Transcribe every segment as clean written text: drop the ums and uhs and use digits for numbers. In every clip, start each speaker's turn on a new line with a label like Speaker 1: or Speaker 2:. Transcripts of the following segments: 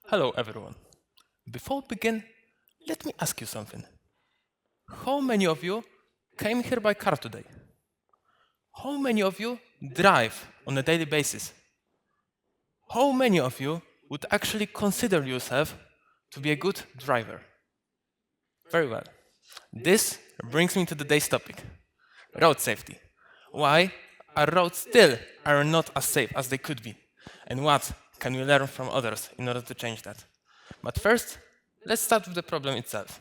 Speaker 1: Hello everyone. Before we begin, let me ask you something. How many of you came here by car today? How many of you drive on a daily basis? How many of you would actually consider yourself to be a good driver? Very well. This brings me to today's topic, road safety. Why our roads still are not as safe as they could be? And what can we learn from others in order to change that? But first, let's start with the problem itself.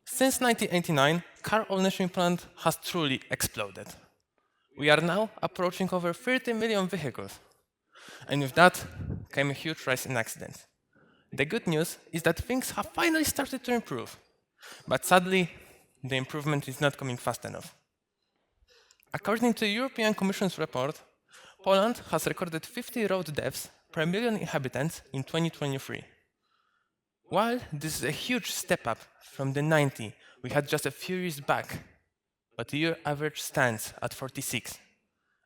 Speaker 1: Since 1989, car ownership in Poland has truly exploded. We are now approaching over 30 million vehicles. And with that came a huge rise in accidents. The good news is that things have finally started to improve. But sadly, the improvement is not coming fast enough. According to the European Commission's report, Poland has recorded 50 road deaths per million inhabitants in 2023. While this is a huge step up from the 90 we had just a few years back, but the year average stands at 46.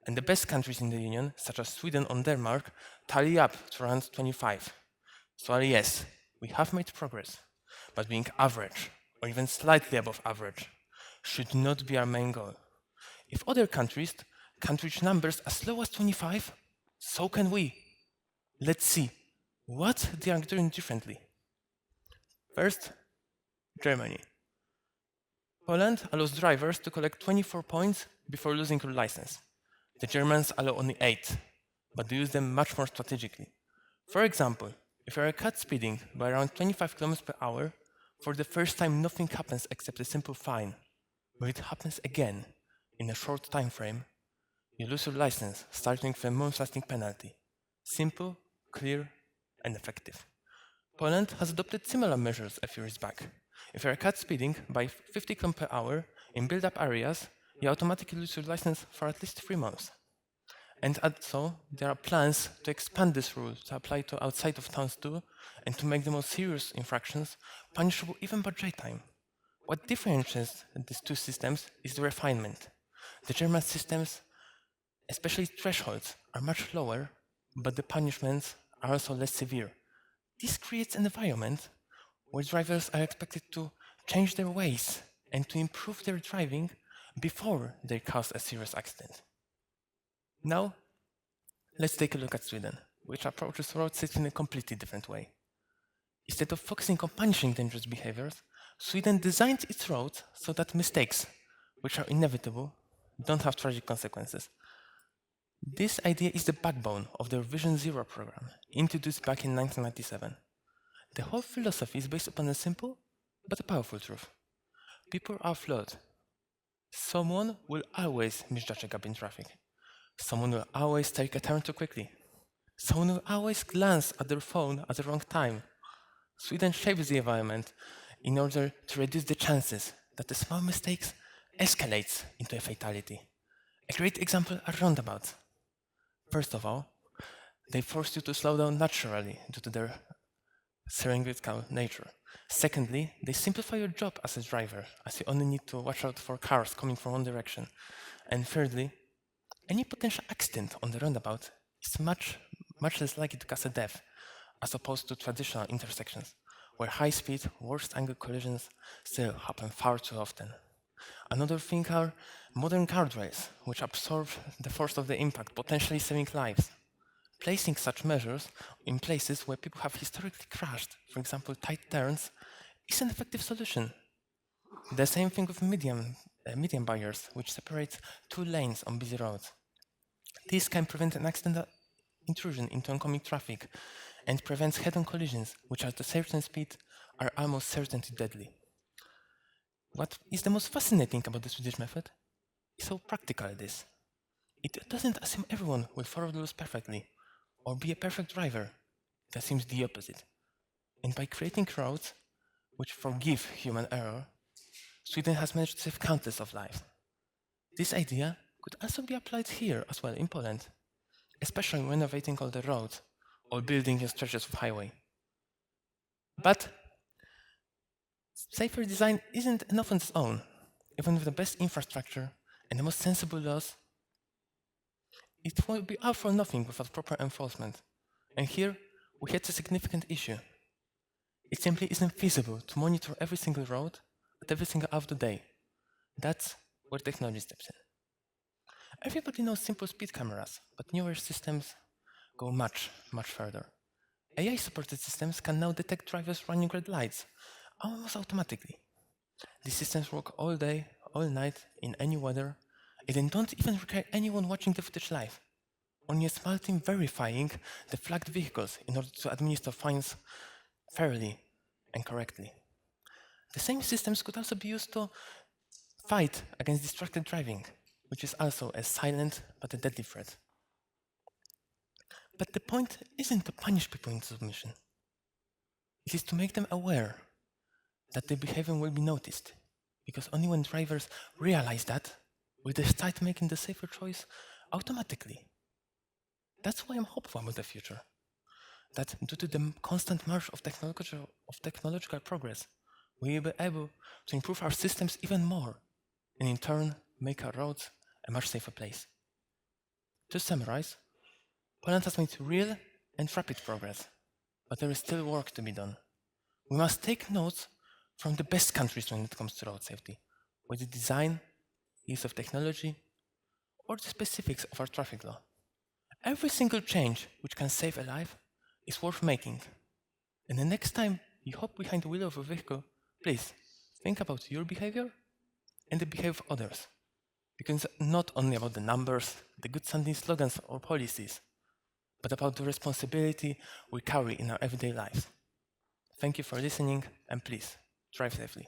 Speaker 1: And the best countries in the Union, such as Sweden and Denmark, tally up to around 25. So yes, we have made progress, but being average, or even slightly above average, should not be our main goal. If other countries can reach numbers as low as 25, so can we. Let's see what they are doing differently. First, Germany. Poland allows drivers to collect 24 points before losing your license. The Germans allow only 8, but they use them much more strategically. For example, if you are caught speeding by around 25 km per hour, for the first time nothing happens except a simple fine. But it happens again, in a short time frame, you lose your license, starting with a month-lasting penalty. Simple, clear, and effective. Poland has adopted similar measures a few years back. If you are caught speeding by 50 km per hour in build-up areas, you automatically lose your license for at least 3 months. And also, there are plans to expand this rule to apply to outside of towns too, and to make the most serious infractions punishable even by jail time. What differentiates these two systems is the refinement. The German systems, especially thresholds, are much lower, but the punishments are also less severe. This creates an environment where drivers are expected to change their ways and to improve their driving before they cause a serious accident. Now, let's take a look at Sweden, which approaches road safety in a completely different way. Instead of focusing on punishing dangerous behaviors, Sweden designed its roads so that mistakes, which are inevitable, don't have tragic consequences. This idea is the backbone of their Vision Zero program, introduced back in 1997. The whole philosophy is based upon a simple but a powerful truth. People are flawed. Someone will always misjudge a gap in traffic. Someone will always take a turn too quickly. Someone will always glance at their phone at the wrong time. Sweden shapes the environment in order to reduce the chances that a small mistake escalates into a fatality. A great example are roundabouts. First of all, they force you to slow down naturally due to their serendipitous nature. Secondly, they simplify your job as a driver, as you only need to watch out for cars coming from one direction. And thirdly, any potential accident on the roundabout is much less likely to cause a death, as opposed to traditional intersections, where high-speed, worst-angle collisions still happen far too often. Another thing are modern guardrails, which absorb the force of the impact, potentially saving lives. Placing such measures in places where people have historically crashed, for example tight turns, is an effective solution. The same thing with median barriers, which separate 2 lanes on busy roads. This can prevent an accidental intrusion into oncoming traffic and prevents head-on collisions, which at a certain speed are almost certainly deadly. What is the most fascinating about the Swedish method is how practical it is. It doesn't assume everyone will follow the rules perfectly or be a perfect driver. It assumes the opposite. And by creating roads which forgive human error, Sweden has managed to save countless of lives. This idea could also be applied here as well in Poland, especially when renovating all the roads or building new stretches of highway. But safer design isn't enough on its own. Even with the best infrastructure and the most sensible laws, it will be all for nothing without proper enforcement. And here, we had a significant issue. It simply isn't feasible to monitor every single road at every single hour of the day. That's where technology steps in. Everybody knows simple speed cameras, but newer systems go much, much further. AI-supported systems can now detect drivers running red lights, almost automatically. These systems work all day, all night, in any weather, and they don't even require anyone watching the footage live. Only a small team verifying the flagged vehicles in order to administer fines fairly and correctly. The same systems could also be used to fight against distracted driving, which is also a silent but a deadly threat. But the point isn't to punish people into submission. It is to make them aware that their behavior will be noticed, because only when drivers realize that will they start making the safer choice automatically. That's why I'm hopeful about the future. That due to the constant march of technological progress, we will be able to improve our systems even more, and in turn make our roads a much safer place. To summarize, Poland has made real and rapid progress, but there is still work to be done. We must take notes from the best countries when it comes to road safety, with the design, use of technology, or the specifics of our traffic law. Every single change which can save a life is worth making. And the next time you hop behind the wheel of a vehicle, please think about your behavior and the behavior of others. Because it's not only about the numbers, the good sounding slogans or policies, but about the responsibility we carry in our everyday lives. Thank you for listening, and please, drive safely.